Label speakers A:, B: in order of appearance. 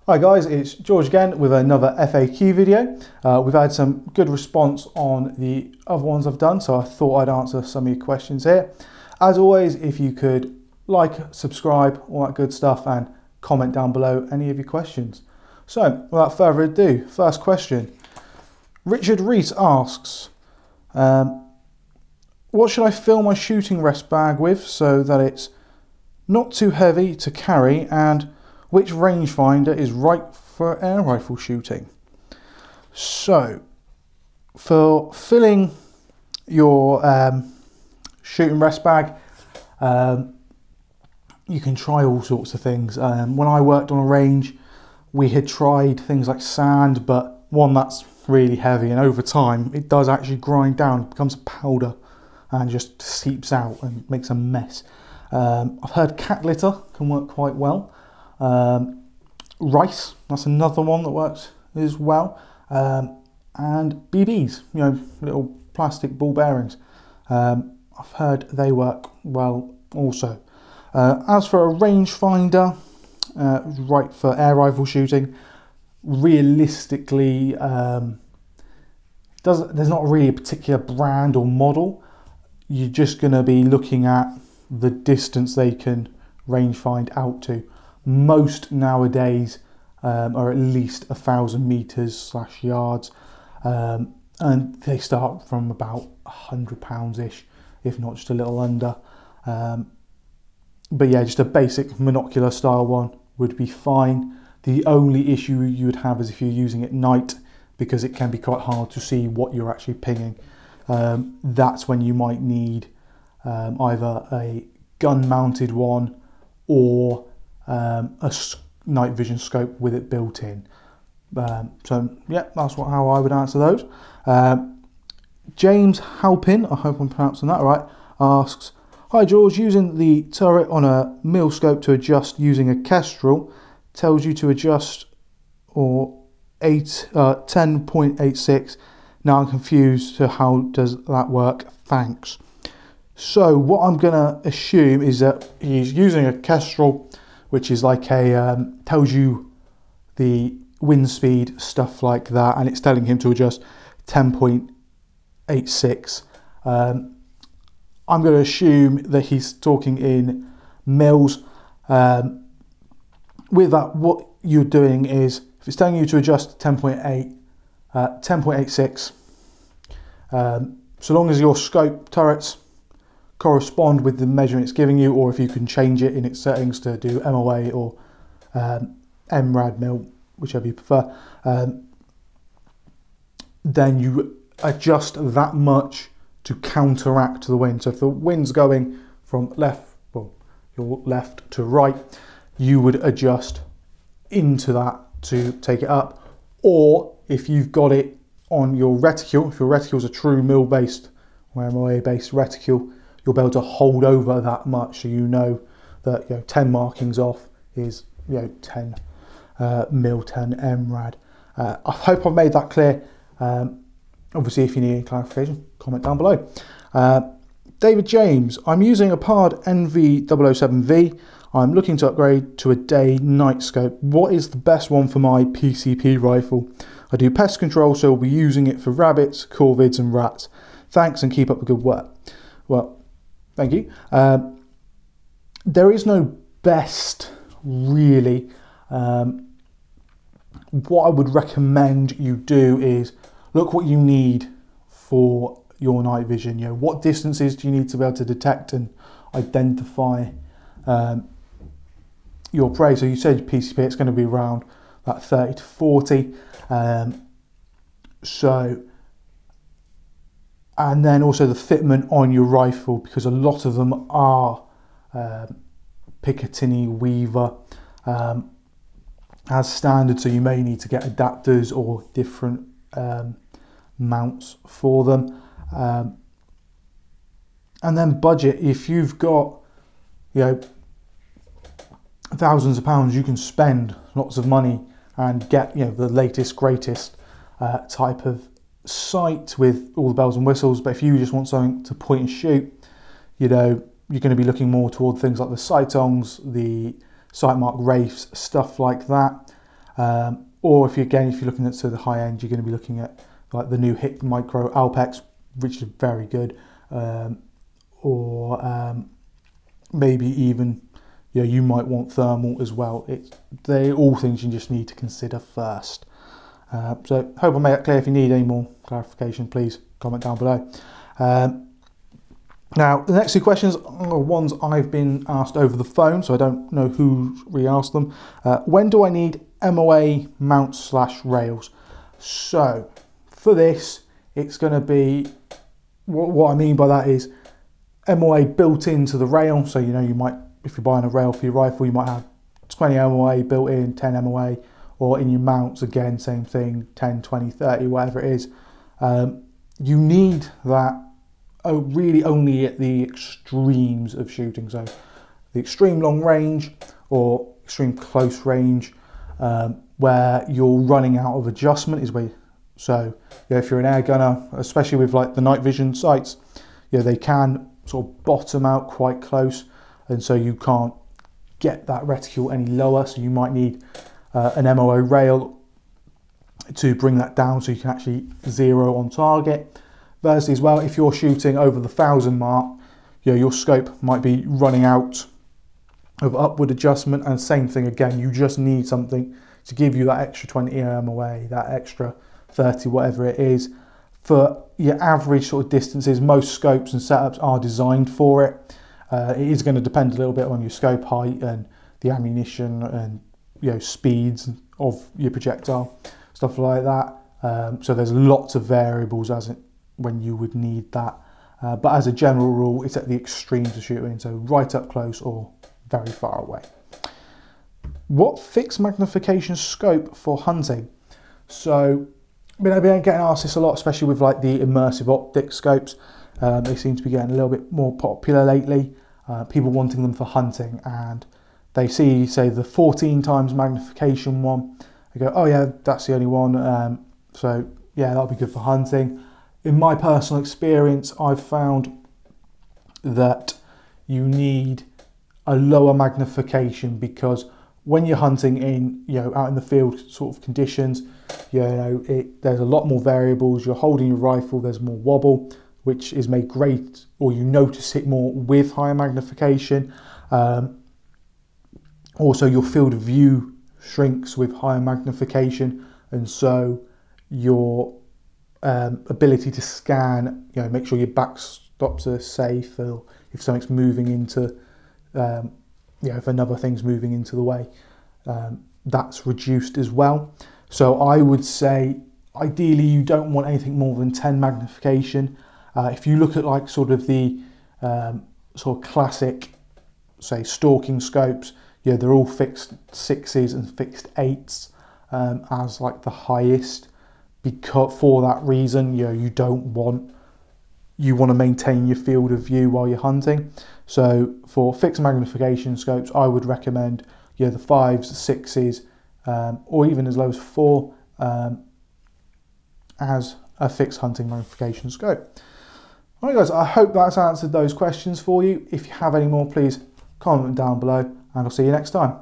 A: Hi guys, it's George again with another FAQ video. We've had some good response on the other ones I've done, so I thought I'd answer some of your questions here. As always, if you could like, subscribe, all that good stuff, and comment down below any of your questions. So, without further ado, first question. Richard Reese asks, what should I fill my shooting rest bag with so that it's not too heavy to carry, and which rangefinder is right for air rifle shooting? So, for filling your shooting rest bag, you can try all sorts of things. When I worked on a range, we had tried things like sand, but one that's really heavy, and over time it does actually grind down, it becomes powder and just seeps out and makes a mess. I've heard cat litter can work quite well. Rice, that's another one that works as well. And BBs, you know, little plastic ball bearings. I've heard they work well also. As for a rangefinder, right for air rifle shooting, realistically, there's not really a particular brand or model. You're just going to be looking at the distance they can rangefind out to. Most nowadays are at least 1,000 meters / yards, and they start from about £100-ish, if not just a little under. But yeah, just a basic monocular style one would be fine. The only issue you would have is if you're using it at night, because it can be quite hard to see what you're actually pinging. That's when you might need either a gun mounted one or a night vision scope with it built in. So yeah, that's how I would answer those. James Halpin, I hope I'm pronouncing that right, asks, hi George, using the turret on a mil scope to adjust using a Kestrel tells you to adjust or 10.86. Now I'm confused, so how does that work? Thanks. So what I'm going to assume is that he's using a Kestrel, which is like a, tells you the wind speed, stuff like that, and it's telling him to adjust 10.86. I'm going to assume that he's talking in mils. With that, what you're doing is, if it's telling you to adjust 10.8, 10.86, so long as your scope turrets correspond with the measurement it's giving you, or if you can change it in its settings to do MOA or MRAD mil, whichever you prefer, then you adjust that much to counteract the wind. So if the wind's going from your left to right, you would adjust into that to take it up. Or if you've got it on your reticule, if your reticule is a true mil based or MOA based reticule, you'll be able to hold over that much, so you know that 10 markings off is 10 mil, 10 MRAD. I hope I've made that clear. Obviously, if you need any clarification, comment down below. David James, I'm using a PARD NV007V. I'm looking to upgrade to a day-night scope. What is the best one for my PCP rifle? I do pest control, so we'll be using it for rabbits, corvids and rats. Thanks and keep up the good work. Well, thank you. There is no best, really. What I would recommend you do is look what you need for your night vision. What distances do you need to be able to detect and identify your prey? So you said PCP, it's going to be around that 30 to 40. And then also the fitment on your rifle, because a lot of them are Picatinny, Weaver as standard, so you may need to get adapters or different mounts for them. And then budget, if you've got thousands of pounds, you can spend lots of money and get the latest greatest type of sight with all the bells and whistles. But if you just want something to point and shoot, you're going to be looking more toward things like the Sightongs, the Sightmark Wraiths, stuff like that. Or if you're looking at the high end, you're going to be looking at like the new Hip Micro Alpex, which is very good, or maybe even you might want thermal as well. They're all things you just need to consider first. So hope I made that clear. If you need any more clarification, please comment down below. Now, the next two questions are ones I've been asked over the phone, so I don't know who re-asked them. When do I need MOA Mount /Rails? So, for this, it's going to be, what I mean by that is MOA built into the rail. So, you might, if you're buying a rail for your rifle, you might have 20 MOA built in, 10 MOA, or in your mounts, again, same thing, 10, 20, 30, whatever it is. You need that really only at the extremes of shooting. So the extreme long range or extreme close range, where you're running out of adjustment is where, so if you're an air gunner, especially with like the night vision sights, they can sort of bottom out quite close, and so you can't get that reticule any lower, so you might need an MOA rail to bring that down so you can actually zero on target. Versus as well, if you're shooting over the 1,000 mark, your scope might be running out of upward adjustment, and same thing again, you just need something to give you that extra 20 MOA, that extra 30, whatever it is. For your average sort of distances, most scopes and setups are designed for it. It is going to depend a little bit on your scope height and the ammunition and speeds of your projectile, stuff like that. So there's lots of variables when you would need that, but as a general rule, it's at the extremes of shooting, so right up close or very far away. What fixed magnification scope for hunting? So I've been getting asked this a lot, especially with like the immersive optic scopes. They seem to be getting a little bit more popular lately, people wanting them for hunting, and they see, say, the 14 times magnification one, they go, oh yeah, that's the only one, so yeah, that'll be good for hunting. In my personal experience, I've found that you need a lower magnification, because when you're hunting in, out in the field sort of conditions, there's a lot more variables. You're holding your rifle, there's more wobble, which is made great, or you notice it more with higher magnification. Also, your field of view shrinks with higher magnification, and so your ability to scan, make sure your backstops are safe, or if something's moving into, if another thing's moving into the way, that's reduced as well. So I would say, ideally, you don't want anything more than 10 magnification. If you look at like sort of the sort of classic, say, stalking scopes, they're all fixed 6s and fixed 8s as like the highest. Because for that reason, you want to maintain your field of view while you're hunting. So for fixed magnification scopes, I would recommend the 5s, 6s, or even as low as 4 as a fixed hunting magnification scope. Alright guys, I hope that's answered those questions for you. If you have any more, please comment down below, and I'll see you next time.